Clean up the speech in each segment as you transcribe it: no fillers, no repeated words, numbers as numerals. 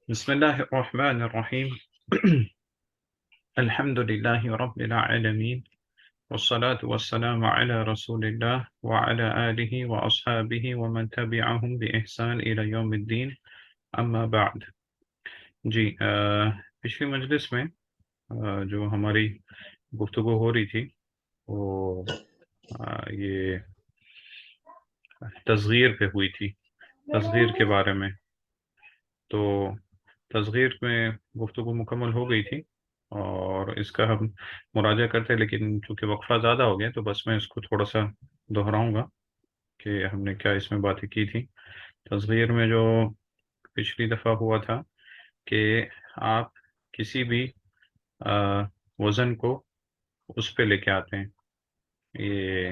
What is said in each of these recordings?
بسم الله الرحمن الرحيم. الحمد لله رب العالمين، والصلاة والسلام على رسول الله وعلى آله وأصحابه ومن تبعهم بإحسان إلى يوم الدين، أما بعد. جی پچھلی مجلس میں جو ہماری گفتگو ہو رہی تھی وہ یہ تصغیر پہ ہوئی تھی، تصغیر کے بارے میں. تو تصغیر میں گفتگو مکمل ہو گئی تھی اور اس کا ہم مراجعہ کرتے ہیں، لیکن چونکہ وقفہ زیادہ ہو گیا تو بس میں اس کو تھوڑا سا دہراؤں گا کہ ہم نے کیا اس میں باتیں کی تھی. تصغیر میں جو پچھلی دفعہ ہوا تھا کہ آپ کسی بھی وزن کو اس پہ لے کے آتے ہیں، یہ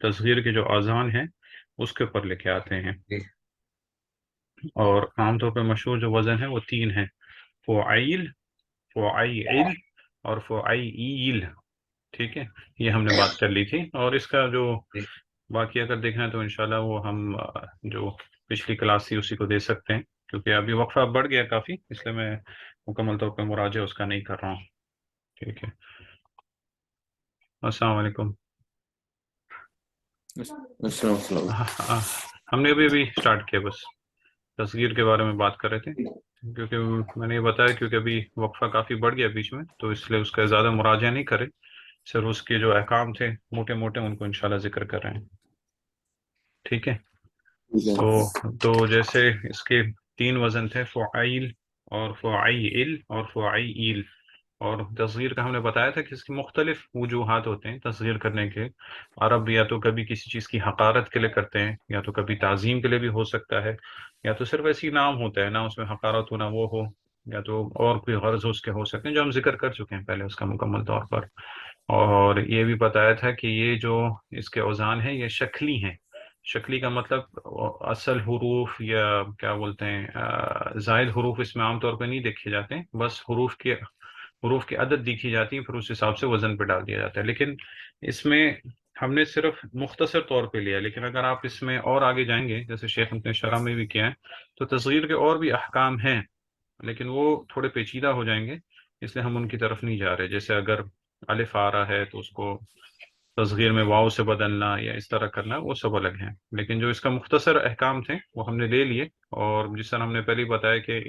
تصغیر کے جو آذان ہیں اس کے اوپر لے کے آتے ہیں، اور عام طور پہ مشہور جو وزن ہے وہ 3 ہیں: فعیل، فعیل اور فعیل. ٹھیک ہے، یہ ہم نے بات کر لی تھی، اور اس کا جو باقی اگر دیکھنا ہے تو انشاءاللہ وہ ہم جو پچھلی کلاس تھی اسی کو دے سکتے ہیں، کیونکہ ابھی وقفہ بڑھ گیا کافی، اس لیے میں مکمل طور پہ مراجعہ اس کا نہیں کر رہا ہوں. ٹھیک ہے، السلام علیکم. السلام ہم نے ابھی اسٹارٹ کیا، بس تصغیر کے بارے میں بات کر رہے تھے، کیونکہ میں نے یہ بتایا کیونکہ ابھی وقفہ کافی بڑھ گیا بیچ میں، تو اس لیے اس کا زیادہ مراجعہ نہیں کرے، صرف اس کے جو احکام تھے موٹے موٹے ان کو انشاءاللہ ذکر کر رہے ہیں. ٹھیک ہے، تو جیسے اس کے 3 وزن تھے: فعیل اور فعیل اور فعیل. اور تصغیر کا ہم نے بتایا تھا کہ اس کے مختلف وجوہات ہوتے ہیں تصغیر کرنے کے. عرب یا تو کبھی کسی چیز کی حقارت کے لیے کرتے ہیں، یا تو کبھی تعظیم کے لیے بھی ہو سکتا ہے، یا تو صرف ایسی نام ہوتا ہے نہ اس میں حقارت ہو نہ وہ ہو، یا تو اور کوئی غرض اس کے ہو سکتے ہیں جو ہم ذکر کر چکے ہیں پہلے اس کا مکمل طور پر. اور یہ بھی بتایا تھا کہ یہ جو اس کے اوزان ہیں یہ شکلی ہیں. شکلی کا مطلب اصل حروف یا کیا بولتے ہیں زائد حروف اس میں عام طور پہ نہیں دیکھے جاتے ہیں، بس حروف کی عدد دیکھی جاتی ہے، پھر اس حساب سے وزن پہ ڈال دیا جاتا ہے. لیکن اس میں ہم نے صرف مختصر طور پہ لیا، لیکن اگر آپ اس میں اور آگے جائیں گے جیسے شیخ نے شرح میں بھی کیا ہے تو تصغیر کے اور بھی احکام ہیں، لیکن وہ تھوڑے پیچیدہ ہو جائیں گے، اس لیے ہم ان کی طرف نہیں جا رہے. جیسے اگر الف آ رہا ہے تو اس کو تصغیر میں واو سے بدلنا یا اس طرح کرنا وہ سب الگ ہیں، لیکن جو اس کا مختصر احکام تھے وہ ہم نے لے لیے. اور جس طرح ہم نے پہلے بتایا کہ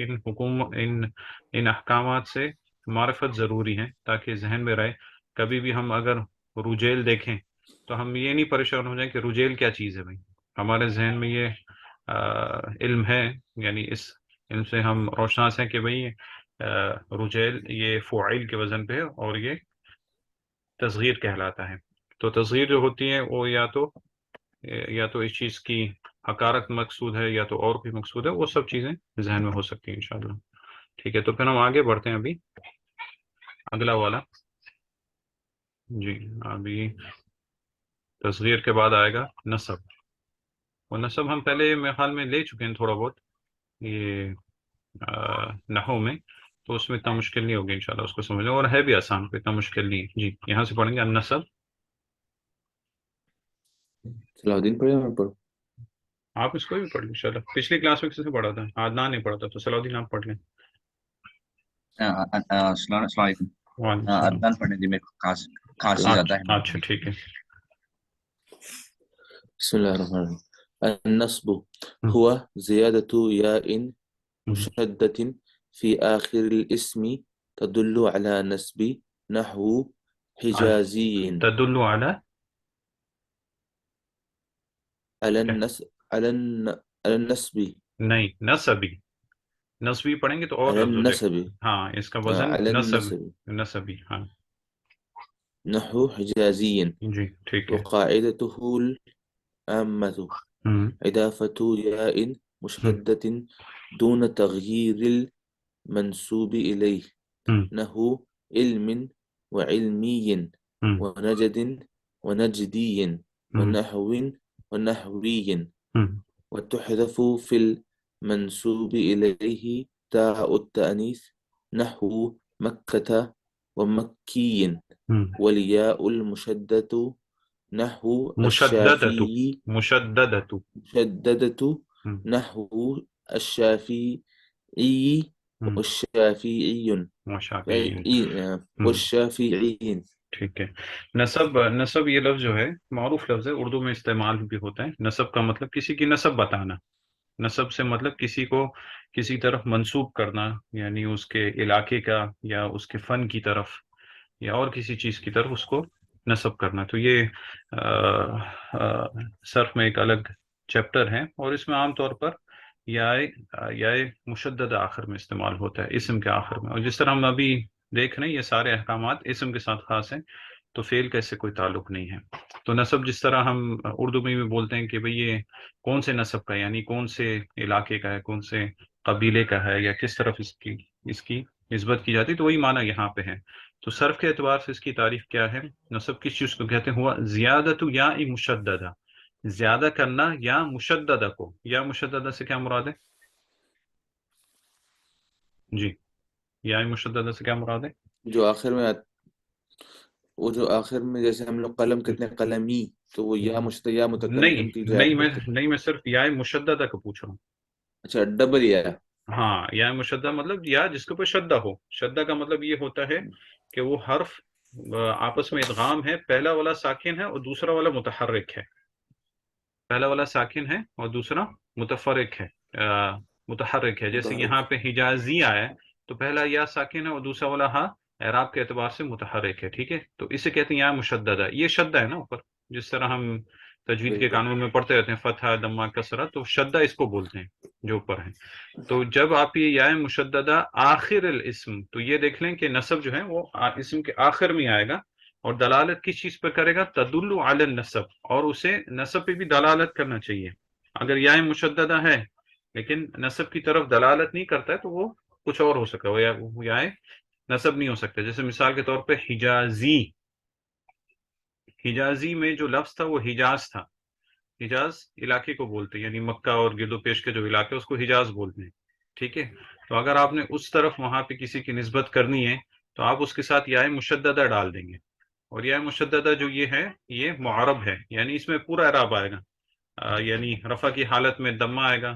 ان احکامات سے معرفت ضروری ہے تاکہ ذہن میں رہے. کبھی بھی ہم اگر رجیل دیکھیں تو ہم یہ نہیں پریشان ہو جائیں کہ رجیل کیا چیز ہے. بھائی ہمارے ذہن میں یہ علم ہے، یعنی اس علم سے ہم روشناس ہیں کہ بھئی رجیل یہ فعیل کے وزن پہ ہے اور یہ تصغیر کہلاتا ہے. تو تصغیر جو ہوتی ہے وہ یا تو اس چیز کی حقارت مقصود ہے یا تو اور بھی مقصود ہے، وہ سب چیزیں ذہن میں ہو سکتی ہیں انشاءاللہ. ٹھیک ہے، تو پھر ہم آگے بڑھتے ہیں. ابھی اگلا والا جی، ابھی تصغیر کے بعد آئے گا نسب. وہ نسب ہم پہلے میرے خیال میں لے چکے ہیں تھوڑا بہت یہ نحو میں، تو اس میں اتنا مشکل نہیں ہوگی انشاءاللہ اس کو سمجھنا، اور ہے بھی آسان، کوئی اتنا مشکل نہیں ہے. جی یہاں سے پڑھیں گے النسب. صلاح الدین پڑھے میں پڑھوں؟ آپ اس کو بھی پڑھ لیں انشاءاللہ. پچھلی کلاس میں کسی سے پڑھا تھا؟ عدنان نہیں پڑھا تھا، تو صلاح الدین آپ پڑھ لیں. السلام علیکم. وعلیکم السلام. عدنان پڑھنے دی، میرے کو خاصی زیادہ ہے. اچھا ٹھیک ہے. بسم الله الرحمن الرحيم. النصب هو زيادة ياء مشددة في آخر الاسم تدل على نسب، نحو حجازي. تدل على على النسب. نہیں، نسبی. نسبی پڑھیں گے تو اور على لفظ ہو جائے. النسب. ہاں اس کا وزن على نسب، النسب نسبی. ہاں نحو حجازي. جی ٹھیک ہے. وقاعدته العامة إضافة ياء مشددة دون تغيير المنسوب إليه، نحو علم وعلمي ونجد ونجدي ونحو ونحوي. وتحذف في المنسوب إليه تاء التأنيث، نحو مكة ومكي. والياء المشددة، نحو الشافعي. مشددة. مشددة نحو الشافعي والشافعي مشافعین. والشافعين. ٹھیک ہے. نسب یہ لفظ جو ہے معروف لفظ ہے، اردو میں استعمال بھی ہوتا ہے. نسب کا مطلب کسی کی نسب بتانا. نسب سے مطلب کسی کو کسی طرف منسوب کرنا، یعنی اس کے علاقے کا یا اس کے فن کی طرف یا اور کسی چیز کی طرف اس کو نسب کرنا. تو یہ صرف میں ایک الگ چیپٹر ہے، اور اس میں عام طور پر یا مشدد آخر میں استعمال ہوتا ہے، اسم کے آخر میں. اور جس طرح ہم ابھی دیکھ رہے ہیں یہ سارے احکامات اسم کے ساتھ خاص ہیں، تو فعل کا اس سے کوئی تعلق نہیں ہے. تو نسب جس طرح ہم اردو میں بھی بولتے ہیں کہ بھئی یہ کون سے نسب کا، یعنی کون سے علاقے کا ہے، کون سے قبیلے کا ہے، یا کس طرف اس کی نسبت کی جاتی، تو وہی معنی یہاں پہ ہے. تو صرف کے اعتبار سے اس کی تعریف کیا ہے؟ نسب کس چیز کو کہتے ہیں؟ ہوا زیادت یا مشددہ، زیادہ کرنا یا مشددہ کو. یا مشددہ سے کیا مراد ہے جی؟ یا مشددہ سے کیا مراد ہے؟ جو آخر میں جیسے ہم لوگ قلم کہتے ہیں قلمی، تو وہ یا متکلم کی نہیں میں صرف یا مشددہ کو پوچھ رہا ہوں. اچھا، ڈبل یا. ہاں، یا مشدہ مطلب یا جس کے اوپر شدہ ہو. شدہ کا مطلب یہ ہوتا ہے کہ وہ حرف آپس میں ادغام ہے، پہلا والا ساکن ہے اور دوسرا والا متحرک ہے. پہلا والا ساکن ہے اور دوسرا متفرق ہے، متحرک ہے. جیسے یہاں پہ حجازی آیا تو پہلا یا ساکن ہے اور دوسرا والا ہاں اعراب کے اعتبار سے متحرک ہے. ٹھیک ہے، تو اسے کہتے ہیں یا مشددہ. یہ شدہ ہے نا اوپر، جس طرح ہم تجوید کے قانون میں پڑھتے رہتے ہیں فتحہ دمہ کسرہ، تو شدہ اس کو بولتے ہیں جو اوپر ہے. تو جب آپ یہ یا مشددہ آخر الاسم، تو یہ دیکھ لیں کہ نسب جو ہے وہ اسم کے آخر میں آئے گا، اور دلالت کس چیز پر کرے گا؟ تدل علی النسب، اور اسے نسب پہ بھی دلالت کرنا چاہیے. اگر یا مشددہ ہے لیکن نسب کی طرف دلالت نہیں کرتا ہے تو وہ کچھ اور ہو سکتا ہے، وہ یا نسب نہیں ہو سکتا. جیسے مثال کے طور پہ حجازی، حجازی میں جو لفظ تھا وہ حجاز تھا. حجاز علاقے کو بولتے ہیں، یعنی مکہ اور گرد و پیش کے جو علاقے اس کو حجاز بولتے ہیں. ٹھیک ہے، تو اگر آپ نے اس طرف وہاں پہ کسی کی نسبت کرنی ہے تو آپ اس کے ساتھ یا مشددہ ڈال دیں گے. اور یا مشددہ جو یہ ہے یہ معرب ہے، یعنی اس میں پورا اعراب آئے گا. یعنی رفع کی حالت میں دمہ آئے گا،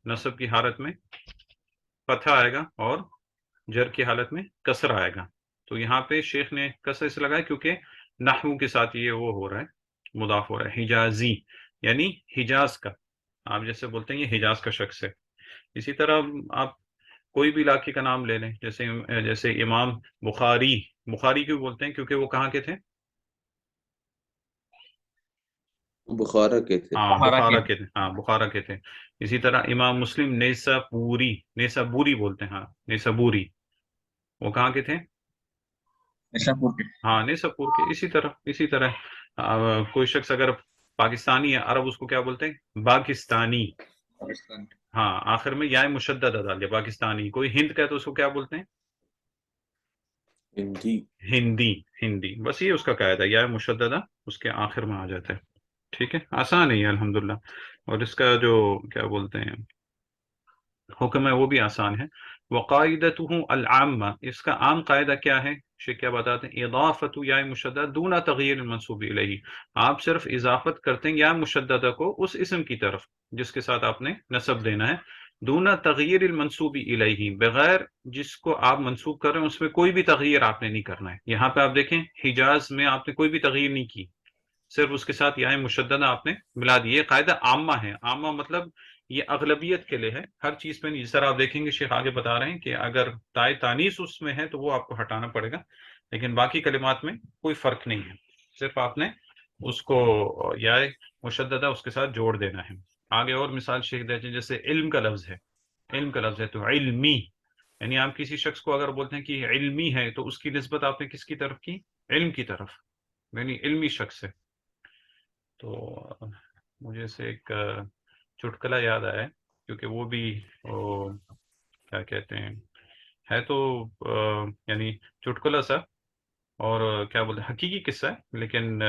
نصب کی حالت میں فتحہ آئے گا، اور جر کی حالت میں کسر آئے گا. تو یہاں پہ شیخ نے کسر اس لگایا کیونکہ نحو کے ساتھ یہ وہ ہو رہا ہے، مضاف ہو رہا ہے. حجازی یعنی حجاز کا، آپ جیسے بولتے ہیں یہ حجاز کا شخص ہے. اسی طرح آپ کوئی بھی علاقے کا نام لے لیں، جیسے امام بخاری کیوں بولتے ہیں؟ کیونکہ وہ کہاں کے تھے؟ بخارا کے تھے. بخارا کے تھے. اسی طرح امام مسلم نیسابوری بولتے ہیں. ہاں نیسابوری، وہ کہاں کے تھے؟ ہاں نیساپور کے. اسی طرح کوئی شخص اگر پاکستانی ہے، عرب اس کو کیا بولتے ہیں؟ پاکستانی. ہاں آخر میں یا مشددہ ڈال دیا، پاکستانی. کوئی ہند کا ہے تو اس کو کیا بولتے ہیں؟ ہندی. بس یہ اس کا قاعدہ، یا مشددہ اس کے آخر میں آ جاتا ہے. ٹھیک ہے، آسان ہے یہ الحمدللہ. اور اس کا جو کیا بولتے ہیں حکم ہے وہ بھی آسان ہے. وقاعدتہ العامہ، اس کا عام قاعدہ کیا ہے؟ شیخ کیا بتاتے ہیں؟ اضافت یا مشددہ دون تغیر المنصوب الیہ. آپ صرف اضافت کرتے ہیں یا مشددہ کو اس اسم کی طرف جس کے ساتھ آپ نے نسب دینا ہے، دون تغیر المنصوب الیہ، بغیر جس کو آپ منسوب کر رہے ہیں اس میں کوئی بھی تغیر آپ نے نہیں کرنا ہے. یہاں پہ آپ دیکھیں حجاز میں آپ نے کوئی بھی تغیر نہیں کی، صرف اس کے ساتھ یا مشددہ آپ نے ملا دی. یہ قاعدہ عامہ ہے. عامہ مطلب یہ اغلبیت کے لیے ہے، ہر چیز پہ نہیں. جس طرح آپ دیکھیں گے شیخ آگے بتا رہے ہیں کہ اگر تائے تانیث اس میں ہے تو وہ آپ کو ہٹانا پڑے گا، لیکن باقی کلمات میں کوئی فرق نہیں ہے، صرف آپ نے اس کو یا مشددہ اس کے ساتھ جوڑ دینا ہے. آگے اور مثال شیخ دیتے ہیں، جیسے علم کا لفظ ہے تو علمی، یعنی آپ کسی شخص کو اگر بولتے ہیں کہ علمی ہے تو اس کی نسبت آپ نے کس کی طرف کی؟ علم کی طرف، یعنی علمی شخص ہے. تو مجھے سے ایک چٹکلا یاد آیا کیونکہ وہ بھی کیا کہتے ہیں ہے تو یعنی چٹکلا سا، اور کیا بولتے ہیں حقیقی قصہ ہے، لیکن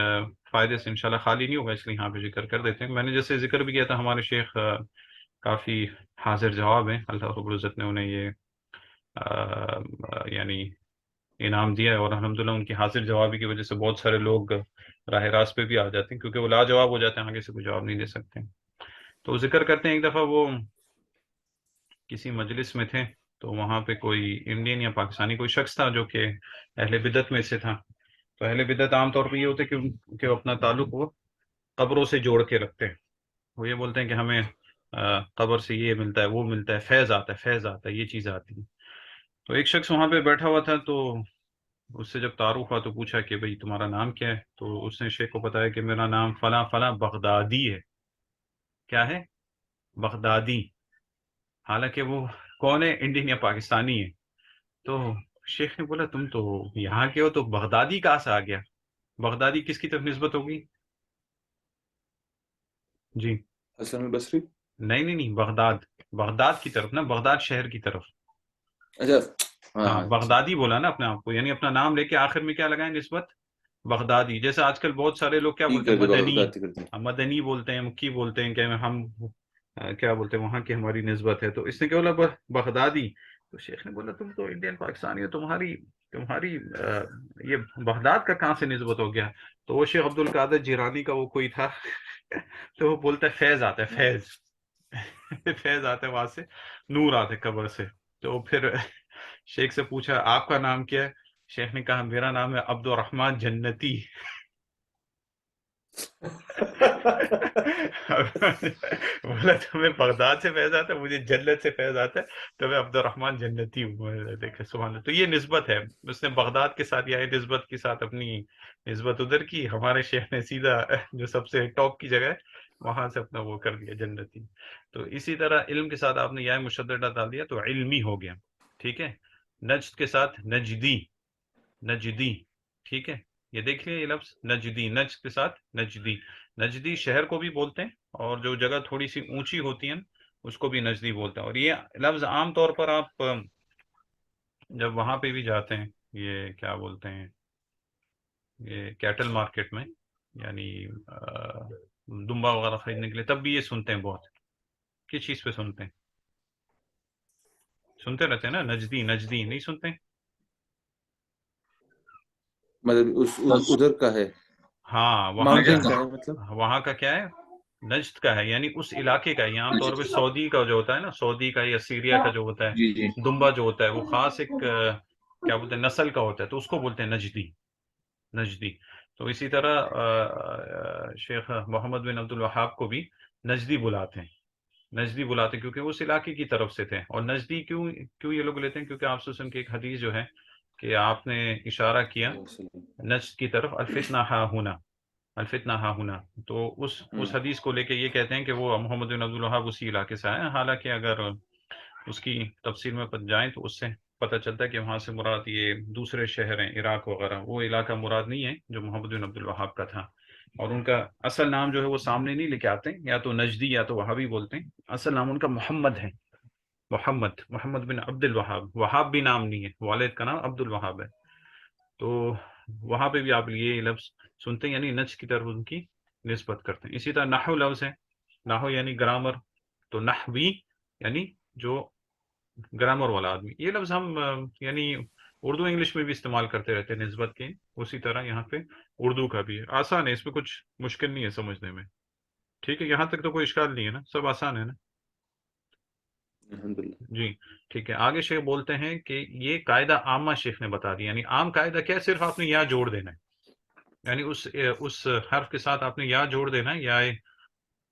فائدے سے انشاءاللہ خالی نہیں ہوگا، اس لیے یہاں پہ ذکر کر دیتے ہیں. میں نے جیسے ذکر بھی کیا تھا ہمارے شیخ کافی حاضر جواب ہیں، اللہ رب العزت نے انہیں یہ یعنی انعام دیا ہے، اور الحمدللہ ان کی حاضر جوابی کی وجہ سے بہت سارے لوگ راہ راست پہ بھی آ جاتے ہیں، کیونکہ وہ لاجواب ہو جاتے ہیں، آگے سے کوئی جواب نہیں دے سکتے. تو ذکر کرتے ہیں ایک دفعہ وہ کسی مجلس میں تھے، تو وہاں پہ کوئی انڈین یا پاکستانی کوئی شخص تھا جو کہ اہل بدعت میں سے تھا. تو اہل بدعت عام طور پہ یہ ہوتے کہ وہ اپنا تعلق وہ قبروں سے جوڑ کے رکھتے ہیں. وہ یہ بولتے ہیں کہ ہمیں قبر سے یہ ملتا ہے، وہ ملتا ہے، فیض آتا ہے، فیض آتا ہے، یہ چیز آتی ہے. تو ایک شخص وہاں پہ بیٹھا ہوا تھا، تو اس سے جب تعارف ہوا تو پوچھا کہ بھئی تمہارا نام کیا ہے؟ تو اس نے شیخ کو بتایا کہ میرا نام فلاں فلاں بغدادی ہے. کیا ہے؟ بغدادی. حالانکہ وہ کون ہے؟ انڈین یا پاکستانی ہے. تو شیخ نے بولا تم تو یہاں کے ہو، تو بغدادی کہاں سے آ گیا؟ بغدادی کس کی طرف نسبت ہوگی؟ جی حسن البصری. نہیں، بغداد، بغداد کی طرف نا، بغداد شہر کی طرف. اچھا ہاں اچھا. بغدادی بولا نا اپنے آپ کو، یعنی اپنا نام لے کے آخر میں کیا لگائیں نسبت؟ بغدادی. جیسے آج کل بہت سارے لوگ کیا ٹھیک بولتے ہیں؟ کر دے مدنی. بغدادی کر دیں. مدنی بولتے ہیں، مکی بولتے ہیں کہ ہم کیا بولتے ہیں وہاں کی ہماری نسبت ہے. تو اس نے کیا بولا؟ بغدادی. تو شیخ نے بولا تم تو انڈین پاکستانی ہو، تمہاری یہ بغداد کا کہاں سے نسبت ہو گیا؟ تو وہ شیخ عبد القادر جیلانی کا وہ کوئی تھا تو وہ بولتا ہے فیض آتا ہے، فیض فیض آتا ہے وہاں سے، نور آتا ہے قبر سے. تو پھر شیخ سے پوچھا آپ کا نام کیا ہے؟ شیخ نے کہا میرا نام ہے عبد الرحمن جنتی. بولا تمہیں بغداد سے فیض آتا ہے، مجھے جنت سے فیض آتا ہے، تو میں عبد الرحمن جنتی ہوں. دیکھے سبحان اللہ. تو یہ نسبت ہے. اس نے بغداد کے ساتھ یا نسبت کے ساتھ اپنی نسبت ادھر کی. ہمارے شیخ نے سیدھا جو سب سے ٹاپ کی جگہ ہے وہاں سے اپنا وہ کر دیا جنتی. تو اسی طرح علم کے ساتھ آپ نے یا مشددہ ڈال دیا تو علمی ہو گیا. ٹھیک ہے. نجد کے ساتھ نجدی، نجدی. ٹھیک ہے. یہ دیکھ لیں یہ لفظ نجدی، نجد کے ساتھ نجدی. نجدی شہر کو بھی بولتے ہیں، اور جو جگہ تھوڑی سی اونچی ہوتی ہے اس کو بھی نجدی بولتے ہیں. اور یہ لفظ عام طور پر آپ جب وہاں پہ بھی جاتے ہیں، یہ کیا بولتے ہیں، یہ کیٹل مارکیٹ میں، یعنی دمبا وغیرہ خریدنے کے لیے، تب بھی یہ سنتے ہیں بہت. کس چیز پہ سنتے ہیں؟ سنتے رہتے ہیں نا، نجدی نجدی نہیں سنتے؟ مطلب ادھر کا ہے، ہاں وہاں کا، ماؤنٹین کا ہے مطلب. وہاں کا کیا ہے؟ نجد کا ہے، یعنی اس علاقے کا. یہ عام طور پہ سعودی کا جو ہوتا ہے نا، سعودی کا یا سیریا کا جو ہوتا جی جی. ہے دمبا جو ہوتا ہے، وہ خاص ایک کیا بولتے ہیں نسل کا ہوتا ہے، تو اس کو بولتے ہیں نجدی، نجدی. تو اسی طرح شیخ محمد بن عبد الوہاب کو بھی نجدی بلاتے ہیں، نجدی بلاتے ہیں کیونکہ وہ اس علاقے کی طرف سے تھے. اور نجدی کیوں یہ لوگ لیتے ہیں؟ کیونکہ آپ وسلم کی ایک حدیث جو ہے کہ آپ نے اشارہ کیا نجد کی طرف، الفتنہ ہا ہونا، الفتنہ ہا ہونا. تو اس حدیث کو لے کے یہ کہتے ہیں کہ وہ محمد بن عبد الوہاب اسی علاقے سے آئے ہیں. حالانکہ اگر اس کی تفسیر میں جائیں تو اس سے پتہ چلتا ہے کہ وہاں سے مراد یہ دوسرے شہر ہیں، عراق وغیرہ، وہ علاقہ مراد نہیں ہے جو محمد بن عبد الوہاب کا تھا. اور ان کا اصل نام جو ہے وہ سامنے نہیں لے کے آتے ہیں، یا تو نجدی یا تو وہابی بولتے ہیں. اصل نام ان کا محمد ہے، محمد بن عبد الوہاب. وہاب بھی نام نہیں ہے، والد کا نام عبد الوہاب ہے. تو وہاں پہ بھی آپ یہ لفظ سنتے ہیں، یعنی نجد کی طرف ان کی نسبت کرتے ہیں. اسی طرح نحو لفظ ہے، نحو یعنی گرامر، تو نحوی یعنی جو گرامر والا آدمی. یہ لفظ ہم یعنی اردو انگلش میں بھی استعمال کرتے رہتے ہیں نسبت کے. اسی طرح یہاں پہ اردو کا بھی ہے. آسان ہے، اس میں کچھ مشکل نہیں ہے سمجھنے میں. ٹھیک ہے، یہاں تک تو کوئی اشکال نہیں ہے نا، سب آسان ہے نا؟ الحمدللہ. جی ٹھیک ہے. آگے شیخ بولتے ہیں کہ یہ قاعدہ عامہ شیخ نے بتا دیا. یعنی عام قاعدہ کیا ہے؟ صرف آپ نے یا جوڑ دینا ہے، یعنی اس حرف کے ساتھ آپ نے یا جوڑ دینا ہے، یا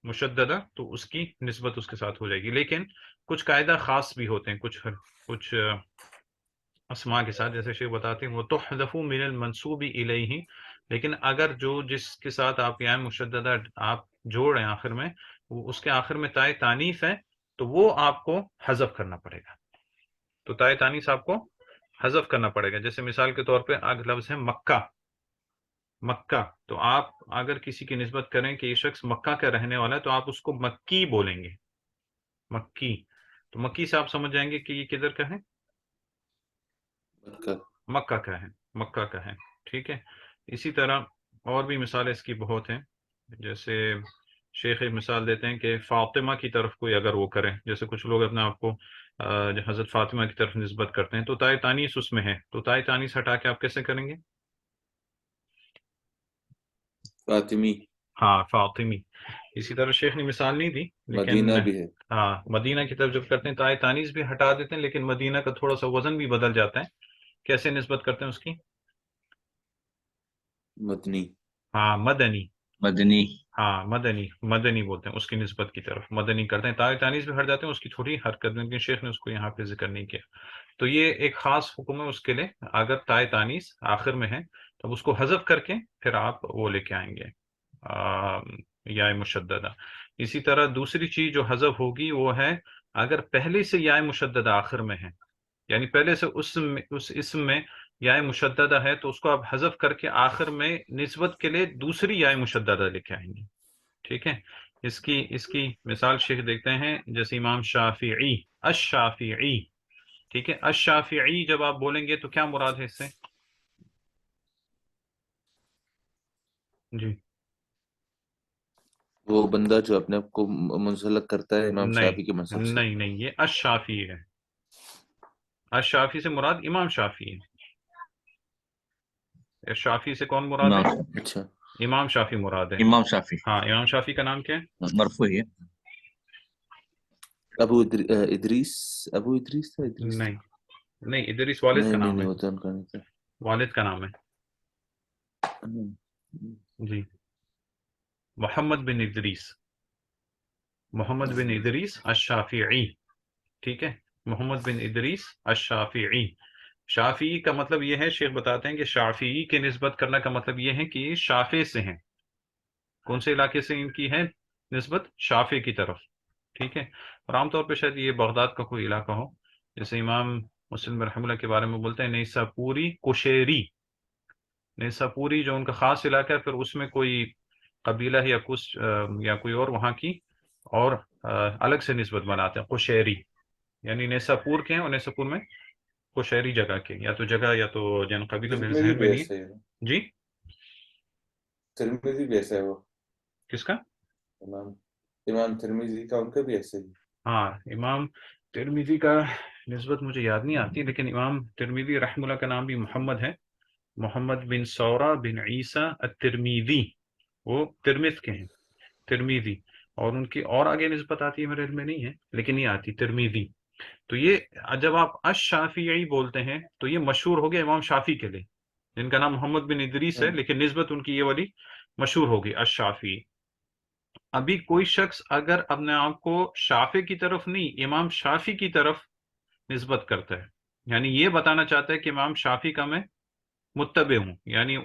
مشددہ، تو اس کی نسبت اس کے ساتھ ہو جائے گی. لیکن کچھ قاعدہ خاص بھی ہوتے ہیں کچھ اسماء کے ساتھ. جیسے شیخ بتاتے ہیں وہ تحذف من المنسوب الیہ، لیکن اگر جس کے ساتھ آپ یا مشددہ آپ جوڑ رہے ہیں آخر میں، وہ اس کے آخر میں تائے تانیث ہے، تو وہ آپ کو حذف کرنا پڑے گا. تو تائے تانیث آپ کو حذف کرنا پڑے گا. جیسے مثال کے طور پہ لفظ ہے مکہ، مکہ. تو آپ اگر کسی کی نسبت کریں کہ یہ شخص مکہ کا رہنے والا ہے، تو آپ اس کو مکی بولیں گے، مکی. تو مکی سے آپ سمجھ جائیں گے کہ یہ کدھر کا ہے؟ مکہ کا ہے، مکہ کا ہے. ٹھیک ہے. اسی طرح اور بھی مثالیں اس کی بہت ہیں. جیسے شیخ ایک مثال دیتے ہیں کہ فاطمہ کی طرف کوئی اگر وہ کریں، جیسے کچھ لوگ اپنے آپ کو حضرت فاطمہ کی طرف نسبت کرتے ہیں، تو تائے تانیث اس میں ہے، تو تائے تانیث ہٹا کے آپ کیسے کریں گے؟ فاطمی. ہاں فاطمی. اسی طرح شیخ نے مثال نہیں دی، لیکن مدینہ بھی ہے. ہاں مدینہ کی طرف جب کرتے ہیں تائے تانیث بھی ہٹا دیتے ہیں، لیکن مدینہ کا تھوڑا سا وزن بھی بدل جاتا ہے. کیسے نسبت کرتے ہیں اس کی؟ مدنی. ہاں مدنی. مدنی. ہاں مدنی، مدنی بولتے ہیں اس کی نسبت کی طرف، مدنی کرتے ہیں. تائے تانیث بھی ہٹ جاتے ہیں، اس کی تھوڑی حرکت، لیکن شیخ نے اس کو یہاں پہ ذکر نہیں کیا. تو یہ ایک خاص حکم ہے اس کے لیے، اگر تائے تانیث آخر میں ہے تو اس کو حذف کر کے پھر آپ وہ لے کے آئیں گے یا مشددہ. اسی طرح دوسری چیز جو حذف ہوگی وہ ہے اگر پہلے سے یا مشددہ آخر میں ہے، یعنی پہلے سے اس اسم میں یا مشددہ ہے تو اس کو آپ حذف کر کے آخر میں نسبت کے لیے دوسری یا مشددہ لے کے آئیں گے. ٹھیک ہے. اس کی مثال شیخ دیکھتے ہیں، جیسے امام شافعی، الشافعی. ٹھیک ہے. الشافعی جب آپ بولیں گے تو کیا مراد ہے اس سے؟ جی وہ بندہ جو اپنے آپ کو منسلک کرتا ہے امام نہیں شافعی کے مذہب سے. نہیں نہیں، یہ الشافعی ہے. الشافعی سے مراد امام شافعی ہے. شافعی سے کون مراد ہے؟ امام اچھا. امام شافعی مراد ہے. امام شافی ہاں امام شافعی کا نام کیا ہے؟ مرفوع ہے. ادریس. ابو ادریس تھا. ادریس تھا. نہیں نہیں، ادریس والد کا نہیں نام ہے. نہیں ہوتا ان کا نہیں تھا. والد کا نام ہے. جی محمد بن ادریس. محمد بن ادریس الشافعی. ٹھیک ہے. محمد بن ادریس الشافعی. شافعی کا مطلب یہ ہے، شیخ بتاتے ہیں کہ شافعی کے نسبت کرنا کا مطلب یہ ہے کہ یہ شافع سے ہیں. کون سے علاقے سے ان کی ہے نسبت؟ شافع کی طرف. ٹھیک ہے. اور عام طور پہ شاید یہ بغداد کا کوئی علاقہ ہو، جیسے امام مسلم رحمہ اللہ کے بارے میں بولتے ہیں نیساپوری قشیری. نیساپوری جو ان کا خاص علاقہ ہے، پھر اس میں کوئی قبیلہ ہے یا کچھ یا کوئی اور وہاں کی اور الگ سے نسبت بناتے ہیں قشیری، یعنی نیساپور کے ہیں اور نیساپور میں قشیری جگہ کے، یا تو جگہ یا تو جن قبیلہ میرے ترمذی ذہن میں بھی نہیں ایسے ہے. ہے. جی ترمذی بھی ایسا ہے. وہ کس کا؟ امام ترمذی کا ان کا بھی ایسے ہی. ہاں امام ترمذی کا نسبت مجھے یاد نہیں آتی، لیکن امام ترمذی رحمہ اللہ کا نام بھی محمد ہے، محمد بن سورہ بن عیسیٰ الترمذی. وہ ترمذ کے ہیں، ترمذی. اور ان کی اور آگے نسبت آتی ہے میرے علم میں نہیں ہے، لیکن یہ آتی ترمذی. تو یہ جب آپ الشافعی بولتے ہیں تو یہ مشہور ہو گیا امام شافعی کے لیے، جن کا نام محمد بن ادریس ہے، لیکن نسبت ان کی یہ والی مشہور ہوگی الشافعی. ابھی کوئی شخص اگر اپنے آپ کو شافعی کی طرف نہیں، امام شافعی کی طرف نسبت کرتا ہے، یعنی یہ بتانا چاہتا ہے کہ امام شافعی کا میں متبع ہوں، یعنی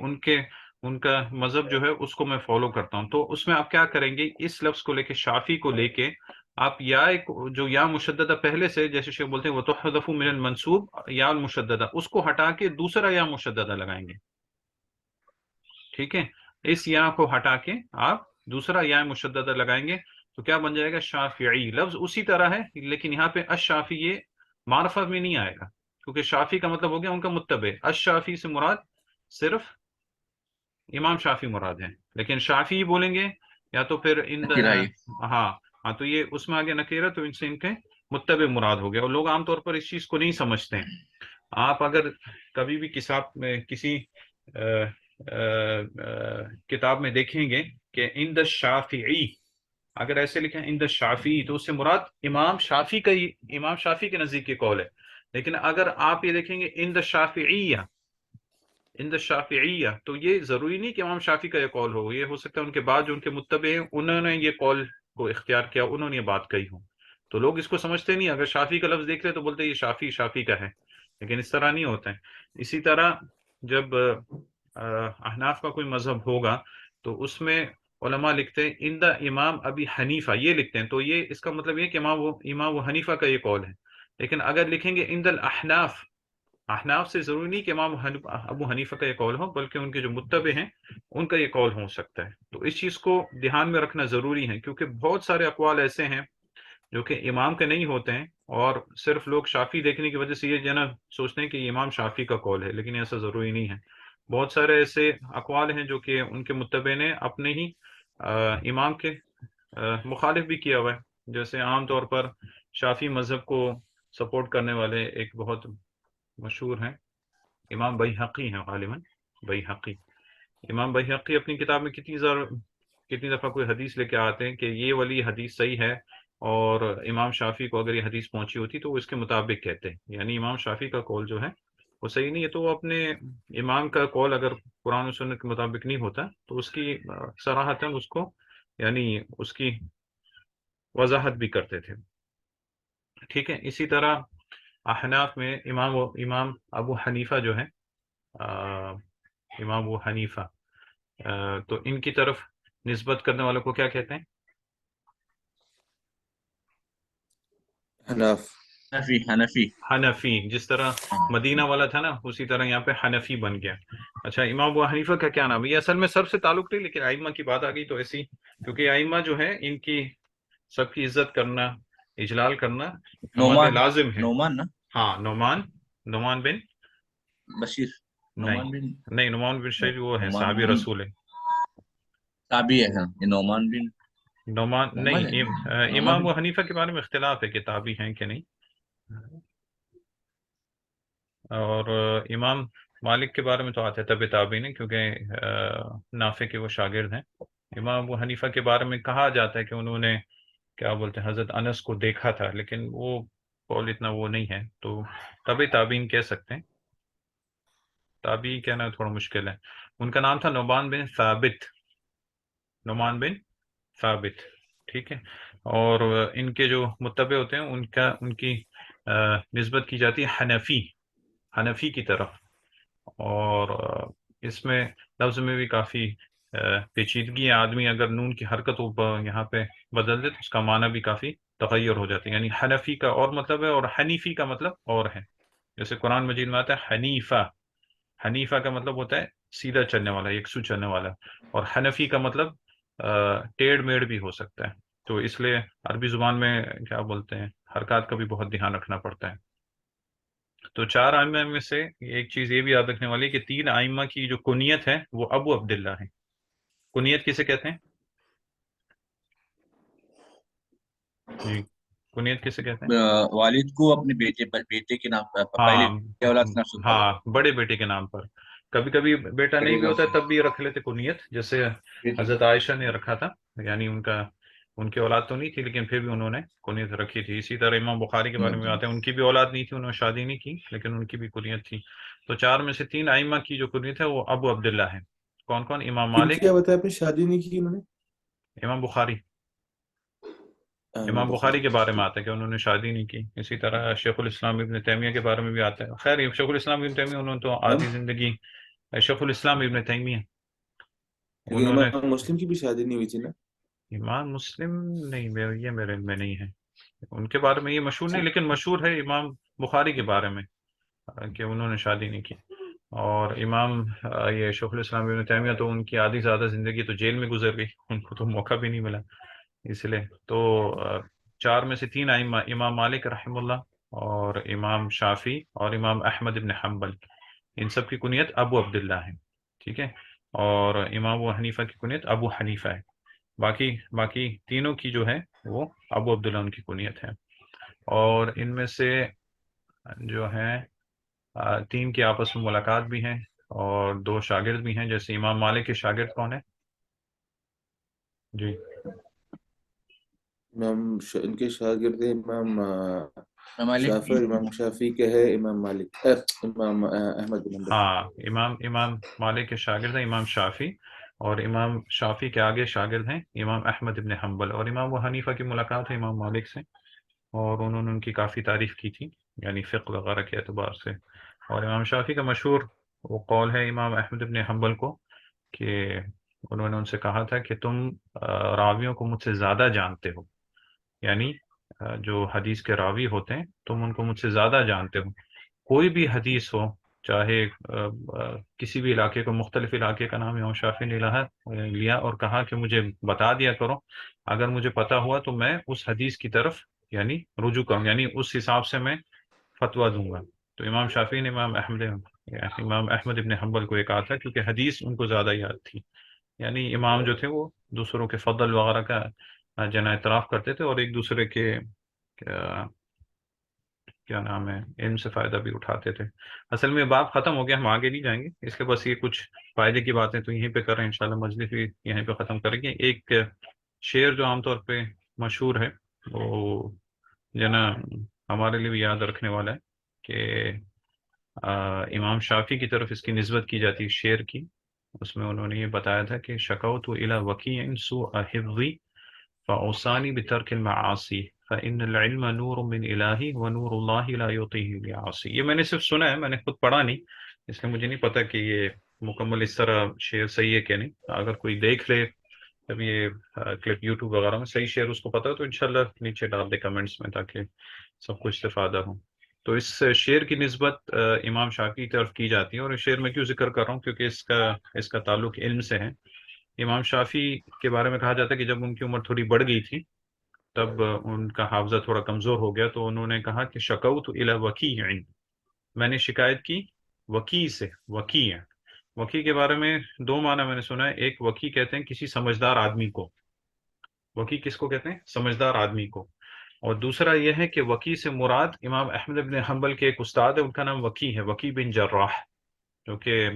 ان کا مذہب جو ہے اس کو میں فالو کرتا ہوں، تو اس میں آپ کیا کریں گے؟ اس لفظ کو لے کے، شافعی کو لے کے، آپ جو یا مشددہ پہلے سے، جیسے شیخ بولتے ہیں وہ تحذف من المنصوب یا المشددہ، اس کو ہٹا کے دوسرا یا مشددہ لگائیں گے. ٹھیک ہے. اس یا کو ہٹا کے آپ دوسرا یا مشددہ لگائیں گے تو کیا بن جائے گا؟ شافعی. لفظ اسی طرح ہے، لیکن یہاں پہ الشافعی یہ معرفہ میں نہیں آئے گا، کیونکہ شافعی کا مطلب ہو گیا ان کا متبع. الشافعی سے مراد صرف امام شافعی مراد ہے، لیکن شافعی بولیں گے یا تو پھر نکرائی. ہاں ہاں، تو یہ اس میں آگے نکیرہ، تو ان سے ان کے متبع مراد ہو گیا. اور لوگ عام طور پر اس چیز کو نہیں سمجھتے ہیں. آپ اگر کبھی بھی کسی کتاب میں دیکھیں گے کہ عند الشافعی، اگر ایسے لکھیں عند الشافعی، تو اس سے مراد امام شافعی کے نزدیک یہ قول ہے. لیکن اگر آپ یہ دیکھیں گے عند الشافعیہ، عند الشافعیہ، تو یہ ضروری نہیں کہ امام شافعی کا یہ قول ہو، یہ ہو سکتا ہے ان کے بعد جو ان کے متبع ہیں انہوں نے یہ قول کو اختیار کیا، انہوں نے یہ بات کہی ہو. تو لوگ اس کو سمجھتے نہیں، اگر شافعی کا لفظ دیکھ لے تو بولتے ہیں یہ شافعی کا ہے، لیکن اس طرح نہیں ہوتا ہے. اسی طرح جب احناف کا کوئی مذہب ہوگا تو اس میں علماء لکھتے ہیں عند امام ابی حنیفہ، یہ لکھتے ہیں، تو یہ اس کا مطلب یہ کہ امام و حنیفہ کا یہ قول ہے. لیکن اگر لکھیں گے عند الاحناف، احناف سے ضروری نہیں کہ امام ابو حنیفہ کا یہ قول ہو، بلکہ ان کے جو متبع ہیں ان کا یہ قول ہو سکتا ہے. تو اس چیز کو دھیان میں رکھنا ضروری ہے، کیونکہ بہت سارے اقوال ایسے ہیں جو کہ امام کے نہیں ہوتے ہیں، اور صرف لوگ شافعی دیکھنے کی وجہ سے یہ جنا سوچتے ہیں کہ یہ امام شافعی کا قول ہے، لیکن ایسا ضروری نہیں ہے. بہت سارے ایسے اقوال ہیں جو کہ ان کے متبع نے اپنے ہی امام کے مخالف بھی کیا ہوا ہے. جیسے عام طور پر شافعی مذہب کو سپورٹ کرنے والے ایک بہت مشہور ہیں امام بیہقی ہیں، غالباً بیہقی. امام بیہقی اپنی کتاب میں کتنی کتنی دفعہ کوئی حدیث لے کے آتے ہیں کہ یہ والی حدیث صحیح ہے، اور امام شافی کو اگر یہ حدیث پہنچی ہوتی تو وہ اس کے مطابق کہتے ہیں، یعنی امام شافی کا قول جو ہے وہ صحیح نہیں ہے، تو وہ اپنے امام کا قول اگر قرآن و سنت کے مطابق نہیں ہوتا تو اس کی صراحتاً اس کو یعنی اس کی وضاحت بھی کرتے تھے. ٹھیک ہے. اسی طرح احناف میں امام ابو حنیفہ جو ہے، امام ابو حنیفہ، تو ان کی طرف نسبت کرنے والوں کو کیا کہتے ہیں؟ حناف. حنفی. حنفی. جس طرح مدینہ والا تھا نا، اسی طرح یہاں پہ حنفی بن گیا. اچھا، امام ابو حنیفہ کا کیا نام ہے؟ یہ اصل میں سب سے تعلق نہیں، لیکن ائمہ کی بات آ گئی تو ایسی، کیونکہ ائمہ جو ہے ان کی سب کی عزت کرنا، اجلال کرنا ہمارے لازم ہے. نعمان نا؟ ہاں، نعمان بن بشیر. نعمان بن نہیں، نعمان بن بشیر وہ ہے صحابی رسول ہے. تابعی ہے. یہ نعمان بن نعمان محمد نہیں، ہے. امام ابو حنیفہ کے بارے میں اختلاف ہے کہ تابعی ہیں کہ نہیں. اور امام مالک کے بارے میں تو آتے طب تابعی نہیں، کیونکہ نافع کے وہ شاگرد ہیں. امام ابو حنیفہ کے بارے میں کہا جاتا ہے کہ انہوں نے کیا بولتے ہیں حضرت انس کو دیکھا تھا، لیکن وہ قول اتنا وہ نہیں ہے، تو طب تابعین کہہ سکتے ہیں. تابعی کہنا تھوڑا مشکل ہے. ان کا نام تھا نعمان بن ثابت. نعمان بن ثابت. ٹھیک ہے. اور ان کے جو متبع ہوتے ہیں ان کی نسبت کی جاتی ہے حنفی کی طرف. اور اس میں لفظ میں بھی کافی پیچیدگی ہے. آدمی اگر نون کی حرکت یہاں پہ بدل دے تو اس کا معنی بھی کافی تغیر ہو جاتی ہے. یعنی حنفی کا اور مطلب ہے، اور حنیفی کا مطلب اور ہے. جیسے قرآن مجید میں آتا ہے حنیفہ کا مطلب ہوتا ہے سیدھا چلنے والا، یکسو چلنے والا، اور حنفی کا مطلب ٹیڑھ میڑ بھی ہو سکتا ہے. تو اس لیے عربی زبان میں کیا بولتے ہیں حرکات کا بھی بہت دھیان رکھنا پڑتا ہے. تو 4 ائمہ میں سے ایک چیز یہ بھی یاد رکھنے والی ہے کہ 3 ائمہ کی جو کنیت ہے وہ ابو عبداللہ ہے. کنیت کسے کہتے ہیں؟ جی، کنیت کسے کہتے ہیں؟ والد کو اپنے بیٹے کے نام پر، پہلے ہاں اولاد کے نام سے. ہاں، بڑے بیٹے کے نام پر. کبھی کبھی بیٹا نہیں بھی ہوتا ہے تب بھی رکھ لیتے کنیت، جیسے حضرت عائشہ نے رکھا تھا. یعنی ان کی اولاد تو نہیں تھی لیکن پھر بھی انہوں نے کنیت رکھی تھی. اسی طرح امام بخاری کے بارے میں آتے ہیں، ان کی بھی اولاد نہیں تھی، انہوں نے شادی نہیں کی لیکن ان کی بھی کنیت تھی. تو 4 میں سے 3 ائمہ کی جو کنیت ہے وہ ابو عبداللہ ہے. کون کون؟ امام ان مالک، کیا بتایا آپ نے شادی نہیں کی انہوں نے؟ امام بخاری. امام امام بخاری کے بارے میں ٹھیک. آتا ہے کہ انہوں نے شادی نہیں کی. اسی طرح شیخ الاسلام ابن تیمیہ کے بارے میں بھی آتا ہے. خیر، شیخ الاسلام ابن تیمیہ انہوں نے تو آدھی زندگی، شیخ الاسلام ابن تیمیہ لیکن انہوں نے، امام مسلم کی بھی شادی نہیں ہوئی تھی نا؟ امام مسلم نہیں، یہ میرے علم میں نہیں ہے. ان کے بارے میں یہ مشہور نہیں، لیکن مشہور ہے امام بخاری کے بارے میں کہ انہوں نے شادی نہیں کی. اور امام یہ شیخ الاسلام ابن تیمیہ تو ان کی آدھی زیادہ زندگی تو جیل میں گزر گئی، ان کو تو موقع بھی نہیں ملا. اس لیے تو 4 میں سے 3 ائمہ، امام مالک رحم اللہ اور امام شافی اور امام احمد ابن حنبل، ان سب کی کنیت ابو عبداللہ ہے. ٹھیک ہے. اور امام ابو حنیفہ کی کنیت ابو حنیفہ ہے. باقی تینوں کی جو ہے وہ ابو عبداللہ ان کی کنیت ہے. اور ان میں سے جو ہیں 3 کی آپس میں ملاقات بھی ہیں اور 2 شاگرد بھی ہیں. جیسے امام مالک کے شاگرد کون ہیں؟ جی، ان کے شاگرد امام مالک شافعی، اور امام شافعی کے ہے امام مالک، امام احمد بن حنبل. ہاں، امام مالک کے شاگرد ہیں امام شافی، اور امام شافی کے آگے شاگرد ہیں امام احمد ابن حنبل. اور امام ابو حنیفہ کی ملاقات ہے امام مالک سے، اور انہوں نے ان کی کافی تعریف کی تھی، یعنی فقہ وغیرہ کے اعتبار سے. اور امام شافی کا مشہور وہ قول ہے امام احمد ابن حنبل کو کہ انہوں نے ان سے کہا تھا کہ تم راویوں کو مجھ سے زیادہ جانتے ہو، یعنی جو حدیث کے راوی ہوتے ہیں تم ان کو مجھ سے زیادہ جانتے ہو. کوئی بھی حدیث ہو، چاہے کسی بھی علاقے کو، مختلف علاقے کا نام امام شافعی نے لیا اور کہا کہ مجھے بتا دیا کرو، اگر مجھے پتا ہوا تو میں اس حدیث کی طرف یعنی رجوع کروں، یعنی اس حساب سے میں فتویٰ دوں گا. تو امام شافعی نے امام احمد ابن حنبل کو یہ کہا تھا کیونکہ حدیث ان کو زیادہ یاد تھی. یعنی امام جو تھے وہ دوسروں کے فضل وغیرہ کا جنا اعتراف کرتے تھے اور ایک دوسرے کے کیا نام ہے علم سے فائدہ بھی اٹھاتے تھے. اصل میں باب ختم ہو گیا, ہم آگے نہیں جائیں گے اس کے, بس یہ کچھ فائدے کی باتیں تو یہیں پہ کر رہے ہیں انشاءاللہ, مجلس بھی یہیں پہ ختم کریں گے. ایک شعر جو عام طور پہ مشہور ہے وہ جو نا ہمارے لیے بھی یاد رکھنے والا ہے کہ امام شافعی کی طرف اس کی نسبت کی جاتی ہے شعر کی. اس میں انہوں نے یہ بتایا تھا کہ شکوت الی وکیع سوء حفظی فاوصانی بترک المعاصی فإن العلم نور من الہی ونور اللہ لا یعطیہ لعاصی. یہ میں نے صرف سنا ہے, میں نے خود پڑھا نہیں, اس لیے مجھے نہیں پتا کہ یہ مکمل اس طرح شعر صحیح ہے کہ نہیں. اگر کوئی دیکھ لے اب یہ کلپ یوٹیوب وغیرہ میں صحیح شعر اس کو پتا ہے تو انشاءاللہ نیچے ڈال دے کمنٹس میں تاکہ سب کو استفادہ ہو. تو اس شعر کی نسبت امام شافعی کی طرف کی جاتی ہے, اور اس شعر میں کیوں ذکر کر رہا ہوں کیونکہ اس کا تعلق علم سے ہے. امام شافعی کے بارے میں کہا جاتا ہے کہ جب ان کی عمر تھوڑی بڑھ گئی تھی تب ان کا حافظہ تھوڑا کمزور ہو گیا, تو انہوں نے کہا کہ شکوت الی وکیع, میں نے شکایت کی وکیع سے. وکیع کے بارے میں دو معنی میں نے سنا ہے. ایک وکیع کہتے ہیں کسی سمجھدار آدمی کو, وکیع کس کو کہتے ہیں؟ سمجھدار آدمی کو. اور دوسرا یہ ہے کہ وکیع سے مراد امام احمد بن حنبل کے ایک استاد ہے, ان کا نام وکیع ہے, وکیع بن جراح, جو کہ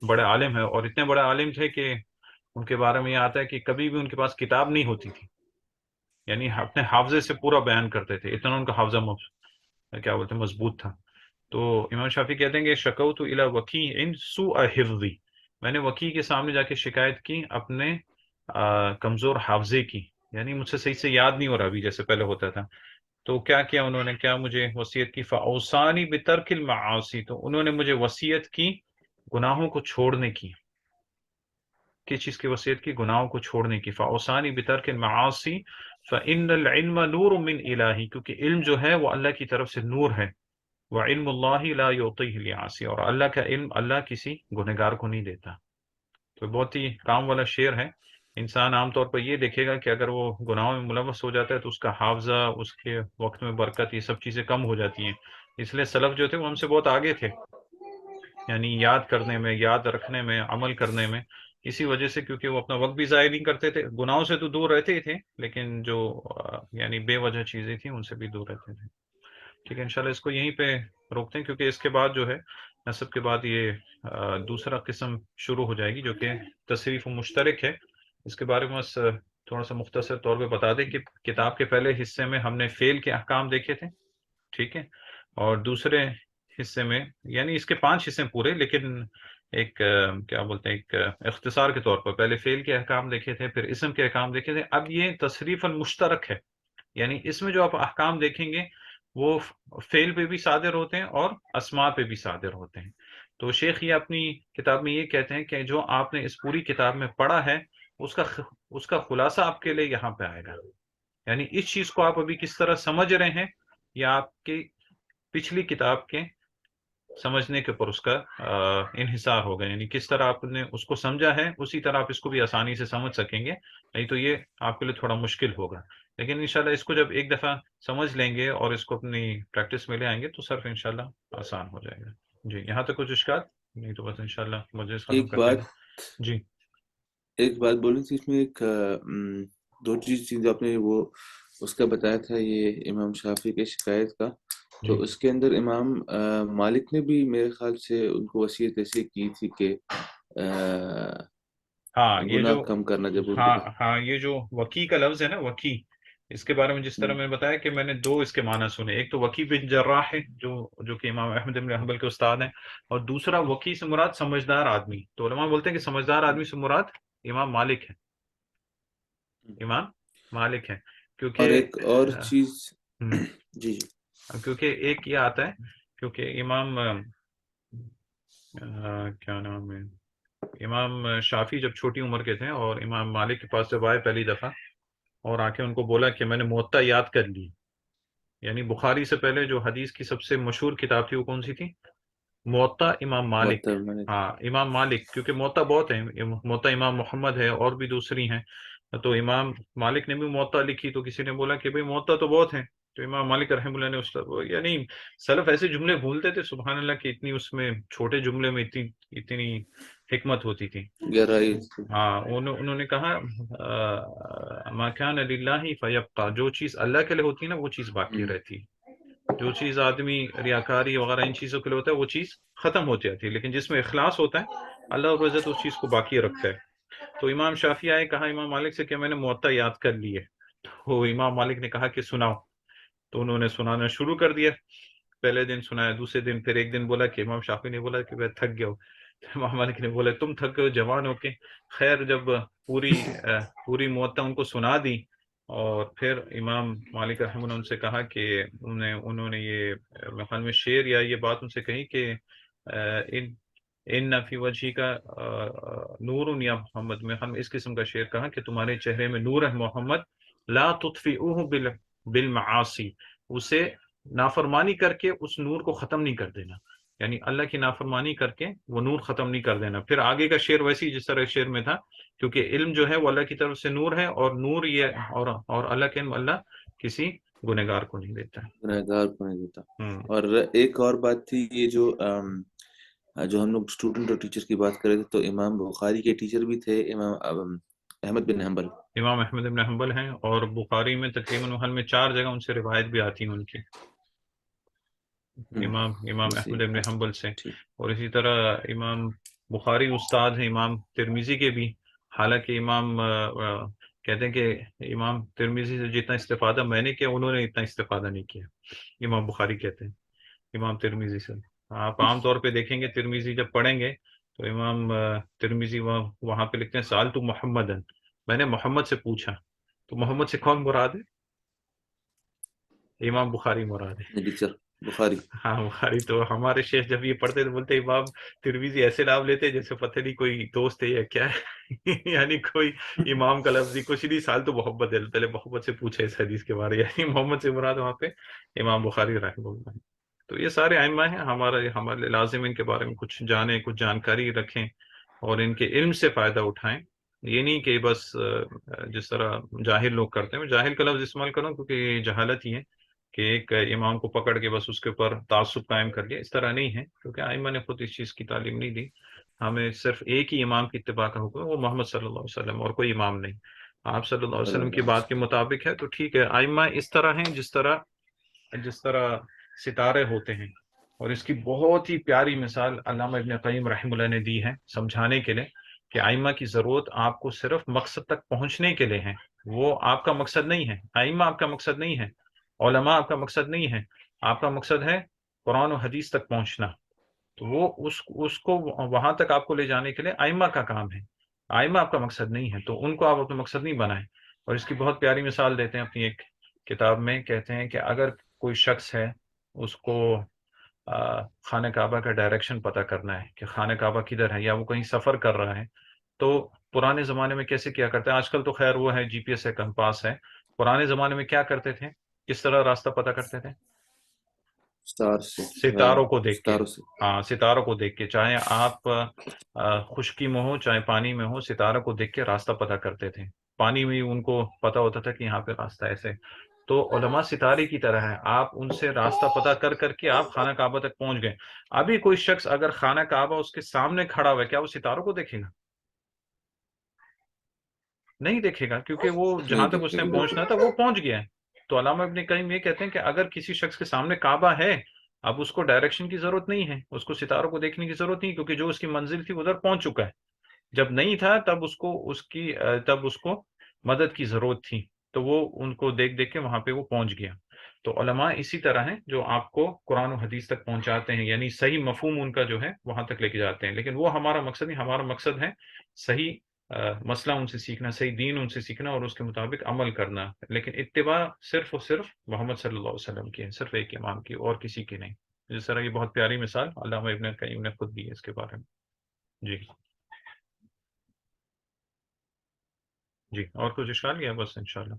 بڑے عالم ہے, اور اتنے بڑے عالم تھے کہ ان کے بارے میں یہ آتا ہے کہ کبھی بھی ان کے پاس کتاب نہیں ہوتی تھی, یعنی اپنے حافظے سے پورا بیان کرتے تھے, اتنا ان کا حافظہ کیا بولتے ہیں مضبوط تھا. تو امام شافعی کہتے ہیں کہ شکوت الی وکیع سوء حفظی, میں نے وکیع کے سامنے جا کے شکایت کی اپنے کمزور حافظے کی, یعنی مجھ سے صحیح سے یاد نہیں ہو رہا ابھی جیسے پہلے ہوتا تھا. تو کیا کیا انہوں نے, کیا مجھے وصیت کی, فاوصانی بترک المعاصی, تو انہوں نے مجھے وصیت کی گناہوں کو چھوڑنے کی. کس چیز کی وصیت کی؟ گناہوں کو چھوڑنے کی. فاوصانی بترک المعاصی فإن العلم نور من الہی, کیونکہ علم جو ہے وہ اللہ کی طرف سے نور ہے. وعلم اللہ لا یعطیہ لعاصی, اور اللہ کا علم اللہ کسی گنہگار کو نہیں دیتا. تو بہت ہی کام والا شعر ہے. انسان عام طور پر یہ دیکھے گا کہ اگر وہ گناہوں میں ملوث ہو جاتا ہے تو اس کا حافظہ, اس کے وقت میں برکت, یہ سب چیزیں کم ہو جاتی ہیں. اس لیے سلف جو تھے وہ ہم سے بہت آگے تھے, یعنی یاد کرنے میں, یاد رکھنے میں, عمل کرنے میں. اسی وجہ سے کیونکہ وہ اپنا وقت بھی ضائع نہیں کرتے تھے, گناہوں سے تو دور رہتے ہی تھے لیکن جو یعنی بے وجہ چیزیں تھیں ان سے بھی دور رہتے تھے. ٹھیک ہے, انشاءاللہ اس کو یہیں پہ روکتے ہیں کیونکہ اس کے بعد جو ہے نسب کے بعد یہ دوسرا قسم شروع ہو جائے گی جو کہ تصریف و مشترک ہے. اس کے بارے میں بس تھوڑا سا مختصر طور پہ بتا دیں کہ کتاب کے پہلے حصے میں ہم نے فعل کے احکام دیکھے تھے, ٹھیک ہے, اور دوسرے حصے میں, یعنی اس کے 5 حصے پورے, لیکن ایک کیا بولتے ہیں ایک اختصار کے طور پر پہلے فعل کے احکام دیکھے تھے, پھر اسم کے احکام دیکھے تھے. اب یہ تصریف المشترک ہے, یعنی اس میں جو آپ احکام دیکھیں گے وہ فعل پہ بھی صادر ہوتے ہیں اور اسماء پہ بھی صادر ہوتے ہیں. تو شیخ یہ اپنی کتاب میں یہ کہتے ہیں کہ جو آپ نے اس پوری کتاب میں پڑھا ہے اس کا خلاصہ آپ کے لیے یہاں پہ آئے گا. یعنی اس چیز کو آپ ابھی کس طرح سمجھ رہے ہیں یا آپ کی پچھلی کتاب کے سمجھنے کے اوپر اس کا انحصار ہوگا, یعنی کس طرح آپ نے اس کو سمجھا ہے اسی طرح آپ اس کو بھی آسانی سے سمجھ سکیں گے, نہیں تو یہ آپ کے لیے تھوڑا مشکل ہوگا. لیکن انشاءاللہ اس کو جب ایک دفعہ سمجھ لیں گے اور اس کو اپنی پریکٹس میں لے آئیں گے تو صرف انشاءاللہ آسان ہو جائے گا. جی, یہاں تک کچھ اشکال نہیں تو بس انشاءاللہ مجلس ختم کرتے ہیں. جی, ایک بات بولنی تھی اس میں, ایک دو چیز آپ نے وہ اس کا بتایا تھا یہ امام شافعی کے شکایت کا, تو جی. اس کے اندر امام مالک نے بھی میرے خیال سے ان کو وصیت ایسے کی تھی کہ ہاں یہ گناہ جو کم کرنا جب ان کے پاس. ہاں یہ جو وکیع کا لفظ ہے نا, وکیع, اس کے بارے میں جس طرح میں نے بتایا کہ میں نے 2 اس کے معنی سنے. ایک تو وکیع بن جراح ہے جو کہ امام احمد بن حنبل کے استاد ہیں, اور دوسرا وکیع سے مراد سمجھدار آدمی. تو علماء بولتے ہیں کہ سمجھدار آدمی سے مراد امام مالک ہے, امام مالک ہے. اور کیونکہ ایک اور چیز جی جی کیونکہ ایک یہ آتا ہے کیونکہ امام کیا نام ہے, امام شافعی جب چھوٹی عمر کے تھے اور امام مالک کے پاس جب آئے پہلی دفعہ اور آ کے ان کو بولا کہ میں نے موطا یاد کر لی, یعنی بخاری سے پہلے جو حدیث کی سب سے مشہور کتاب تھی وہ کون سی تھی؟ موطا امام مالک. ہاں امام مالک, کیونکہ موطا بہت ہیں, موطا امام محمد ہے اور بھی دوسری ہیں, تو امام مالک نے بھی موطا لکھی. تو کسی نے بولا کہ بھئی موطا تو بہت ہیں, تو امام مالک رحمہ اللہ نے اس یعنی سلف ایسے جملے بھولتے تھے سبحان اللہ کہ اتنی اس میں چھوٹے جملے میں اتنی حکمت ہوتی تھی. گہرائی. ہاں انہوں نے کہا ما کان للہ فیبقى, جو چیز اللہ کے لیے ہوتی ہے نا وہ چیز باقی رہتی. جو چیز آدمی ریاکاری وغیرہ ان چیزوں کے لیے ہوتا ہے وہ چیز ختم ہو جاتی ہے، لیکن جس میں اخلاص ہوتا ہے اللہ رب العزت اس چیز کو باقی رکھتا ہے. تو امام شافعی آئے، کہا امام مالک سے کہ میں نے موطا یاد کر لی ہے. تو امام مالک نے کہا کہ سناؤ. تو انہوں نے سنانا شروع کر دیا. پہلے دن سنایا، دوسرے دن پھر ایک دن بولا کہ امام شافعی نے بولا کہ میں تھک گیا ہوں. امام مالک نے بولا تم تھک گئے جوان ہو کے. خیر جب پوری موطا ان کو سنا دی، اور پھر امام مالک رحمہ اللہ ان سے کہا کہ انہوں نے یہ خیال میں شعر یا یہ بات ان سے کہی کہ ان فی وجہی کا نور یا محمد، میں ہم اس قسم کا شعر کہا کہ تمہارے چہرے میں نور ہے محمد، لا تطفئوہ بالمعاصی، اسے نافرمانی کر کے اس نور کو ختم نہیں کر دینا، یعنی اللہ کی نافرمانی کر کے وہ نور ختم نہیں کر دینا. پھر آگے کا شعر ویسے ہی جس طرح شعر میں تھا، کیونکہ علم جو ہے وہ اللہ کی طرف سے نور ہے، اور نور یہ اور اللہ کے علم اللہ کسی گنہگار کو نہیں دیتا ہے. گنہگار کو نہیں دیتا. اور ایک اور بات تھی، یہ جو ہم لوگ اسٹوڈنٹ اور ٹیچر کی بات کر رہے تھے، تو امام بخاری کے ٹیچر بھی تھے امام احمد بن حنبل. امام احمد بن حنبل ہیں، اور بخاری میں تقریباً محل میں 4 جگہ ان سے روایت بھی آتی ہیں ان کی، امام احمد بن حنبل سے. اور اسی طرح امام بخاری استاد ہیں امام ترمذی کے بھی، حالانکہ امام کہتے ہیں کہ امام ترمذی سے جتنا استفادہ میں نے کیا انہوں نے اتنا استفادہ نہیں کیا. امام بخاری کہتے ہیں امام ترمذی سے. آپ عام طور پہ دیکھیں گے ترمذی جب پڑھیں گے تو امام ترمذی وہاں پہ لکھتے ہیں سألت محمدن، میں نے محمد سے پوچھا. تو محمد سے کون مراد ہے؟ امام بخاری مراد ہے. ٹیچر بخاری. ہاں بخاری. تو ہمارے شیخ جب یہ پڑھتے تو بولتے امام ترمذی ایسے نام لیتے جیسے پتہ نہیں کوئی دوست ہے یا کیا ہے یعنی کوئی امام کا لفظ کچھ نہیں، سال تو محمد ہے، پہلے محمد سے پوچھے اس حدیث کے بارے، یعنی محمد سے مراد وہاں پہ امام بخاری رحمہ اللہ. تو یہ سارے ائمہ ہیں، ہمارے لازم ان کے بارے میں کچھ جانیں، کچھ جانکاری رکھیں، اور ان کے علم سے فائدہ اٹھائیں. یہ نہیں کہ بس جس طرح جاہل لوگ کرتے ہیں، میں جاہل کا لفظ استعمال کروں کیونکہ یہ جہالت ہی ہے کہ ایک امام کو پکڑ کے بس اس کے اوپر تعصب قائم کر لیا. اس طرح نہیں ہے، کیونکہ ائمہ نے خود اس چیز کی تعلیم نہیں دی. ہمیں صرف ایک ہی امام کی اتباع کا حکم ہے، وہ محمد صلی اللہ علیہ وسلم، اور کوئی امام نہیں. آپ صلی اللہ علیہ وسلم کی بات کے مطابق ہے تو ٹھیک ہے. ائمہ اس طرح ہیں جس طرح ستارے ہوتے ہیں. اور اس کی بہت ہی پیاری مثال علامہ ابن قیم رحمہ اللہ نے دی ہے سمجھانے کے لیے کہ ائمہ کی ضرورت آپ کو صرف مقصد تک پہنچنے کے لیے ہے، وہ آپ کا مقصد نہیں ہے. ائمہ آپ کا مقصد نہیں ہے، علماء آپ کا مقصد نہیں ہے. آپ کا مقصد ہے قرآن و حدیث تک پہنچنا. تو وہ اس کو وہاں تک آپ کو لے جانے کے لیے ائمہ کا کام ہے. ائمہ آپ کا مقصد نہیں ہے، تو ان کو آپ اپنا مقصد نہیں بنائیں. اور اس کی بہت پیاری مثال دیتے ہیں اپنی ایک کتاب میں، کہتے ہیں کہ اگر کوئی شخص ہے اس کو خانہ کعبہ کا ڈائریکشن پتہ کرنا ہے کہ خانہ کعبہ کدھر ہے، یا وہ کہیں سفر کر رہا ہے، تو پرانے زمانے میں کیسے کیا کرتے ہیں؟ آج کل تو خیر وہ ہے جی پی ایس ہے، کمپاس ہے. پرانے زمانے میں کیا کرتے تھے؟ کس طرح راستہ پتہ کرتے تھے؟ ستاروں کو دیکھ کے. ہاں، ستاروں کو دیکھ کے، چاہے آپ خشکی میں ہو چاہے پانی میں ہو، ستاروں کو دیکھ کے راستہ پتہ کرتے تھے. پانی میں ان کو پتہ ہوتا تھا کہ یہاں پہ راستہ ایسے. تو علماء ستارے کی طرح ہے، آپ ان سے راستہ پتہ کر کے آپ خانہ کعبہ تک پہنچ گئے. ابھی کوئی شخص اگر خانہ کعبہ اس کے سامنے کھڑا ہوا ہے، کیا وہ ستاروں کو دیکھے گا؟ نہیں دیکھے گا، کیونکہ وہ جہاں تک اس نے پہنچنا تھا وہ پہنچ گیا ہے. تو علامہ ابن قیم یہ کہتے ہیں کہ اگر کسی شخص کے سامنے کعبہ ہے، اب اس کو ڈائریکشن کی ضرورت نہیں ہے، اس کو ستاروں کو دیکھنے کی ضرورت نہیں، کیونکہ جو اس کی منزل تھی ادھر پہنچ چکا ہے. جب نہیں تھا تب اس کو مدد کی ضرورت تھی، تو وہ ان کو دیکھ کے وہاں پہ وہ پہنچ گیا. تو علماء اسی طرح ہیں جو آپ کو قرآن و حدیث تک پہنچاتے ہیں، یعنی صحیح مفہوم ان کا جو ہے وہاں تک لے کے جاتے ہیں. لیکن وہ ہمارا مقصد نہیں، ہمارا مقصد ہے صحیح مسئلہ ان سے سیکھنا، صحیح دین ان سے سیکھنا اور اس کے مطابق عمل کرنا. لیکن اتباع صرف اور صرف محمد صلی اللہ علیہ وسلم کی ہے، صرف ایک امام کی، اور کسی کی نہیں. جس طرح یہ بہت پیاری مثال علامہ ابن قیم نے خود دی ہے اس کے بارے میں. جی اور کچھ اشکال کیا؟ بس انشاءاللہ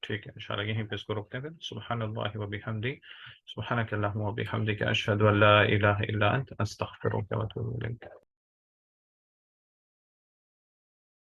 ٹھیک ہے انشاءاللہ یہیں پہ اس کو روکتے ہیں. پھر سبحان اللہ و بحمدہ، سبحانک اللہم و بحمدک، اشہد ان لا الہ الا انت، استغفرک و اتوب الیک.